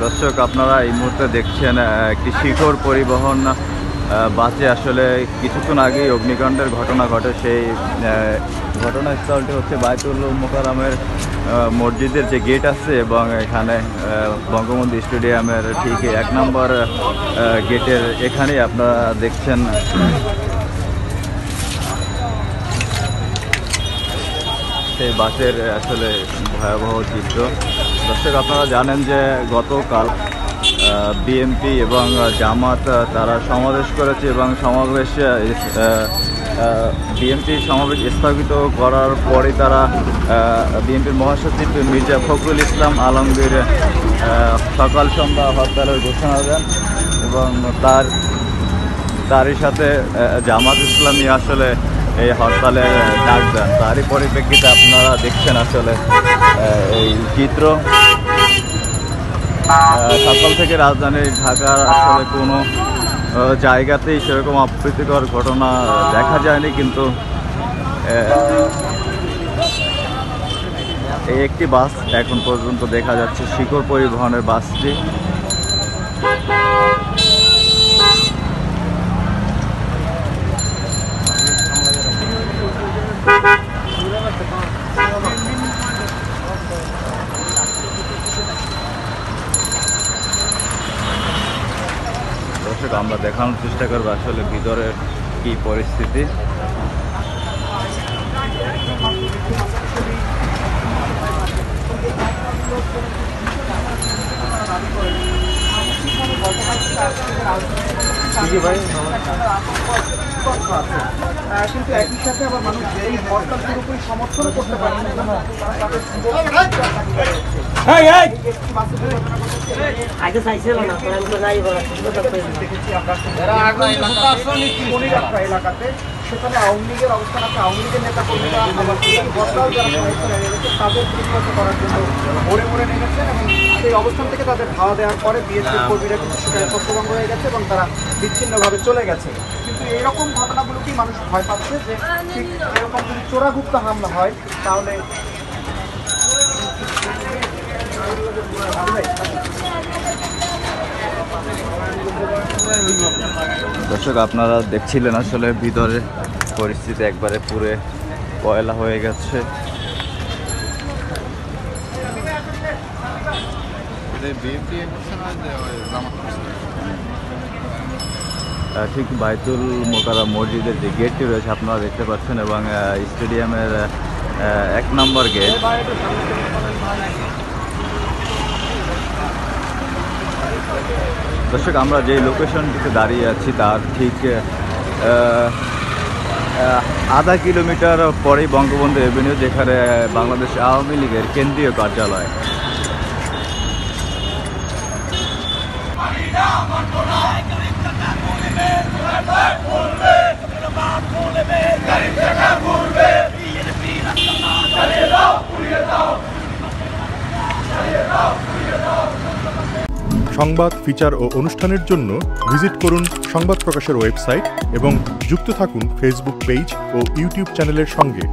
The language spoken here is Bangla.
দর্শক, আপনারা এই মুহূর্তে দেখছেন একটি শিখর পরিবহন বাসে আসলে কিছুক্ষণ আগেই অগ্নিকাণ্ডের ঘটনা ঘটে। সেই ঘটনাস্থলটি হচ্ছে বায়তুল মোকাররমের মসজিদের যে গেট আছে এবং এখানে বঙ্গবন্ধু স্টেডিয়ামের ঠিক 1 নম্বর গেটের এখানেই আপনারা দেখছেন সেই বাসের আসলে ভয়াবহ চিত্র। দর্শক, আপনারা জানেন যে গতকাল বিএনপি এবং জামাত তারা সমাবেশ করেছে এবং বিএনপি সমাবেশ স্থগিত করার পরে তারা বিএনপির মহাসচিব মির্জা ফখরুল ইসলাম আলমগীর সকাল সন্ধ্যা হরতালের ঘোষণা দেন এবং তারই সাথে জামাত ইসলামী আসলে এই হরতালের ডাক দেন। তারই পরিপ্রেক্ষিতে আপনারা দেখছেন আসলে এই চিত্র। সকাল থেকে রাজধানী ঢাকার আসলে কোনো জায়গাতেই সেরকম অপ্রীতিকর ঘটনা দেখা যায়নি, কিন্তু এই একটি বাস এখন পর্যন্ত দেখা যাচ্ছে, শিখর পরিবহনের বাসটি। দর্শক, আমরা দেখানোর চেষ্টা করবো আসলে ভিতরের কি পরিস্থিতি। কিন্তু একই সাথে আবার মানুষ এই হরতাল পুরোপুরি সমর্থন করতে পারছে না। এলাকাতে সেখানে আওয়ামী লীগের অবস্থান আছে, আওয়ামী লীগের নেতা কর্মীরা হরতাল যারা সমর্থন হয়ে গেছে তাদের প্রতিহত করার জন্য ভরে ভরে নেমেছেন এবং সেই অবস্থান থেকে তাদের ধাওয়া দেওয়ার পরে বিএসএফ কর্মীরা কিন্তু সেখানে ছত্রভঙ্গ হয়ে গেছে এবং তারা বিচ্ছিন্নভাবে চলে গেছে। কিন্তু এইরকম ঘটনাগুলোকেই মানুষ ভয় পাচ্ছে যে ঠিক এরকম যদি চোরাগুপ্ত হামলা হয় তাহলে দর্শক, আপনারা দেখছিলেন আসলে ভিতরে পরিস্থিতি একবারে পুরে কয়লা হয়ে গেছে। ঠিক বায়তুল মোকাররম মসজিদের যে গেটটি রয়েছে আপনারা দেখতে পাচ্ছেন এবং স্টেডিয়ামের 1 নম্বর গেট। দর্শক, আমরা যে লোকেশনটিতে দাঁড়িয়ে আছি তার ঠিক আধা কিলোমিটার পরেই বঙ্গবন্ধু এভিনিউ, যেখানে বাংলাদেশ আওয়ামী লীগের কেন্দ্রীয় কার্যালয়। সংবাদ, ফিচার ও অনুষ্ঠানের জন্য ভিজিট করুন সংবাদ প্রকাশের ওয়েবসাইট এবং যুক্ত থাকুন ফেসবুক পেজ ও ইউটিউব চ্যানেলের সঙ্গে।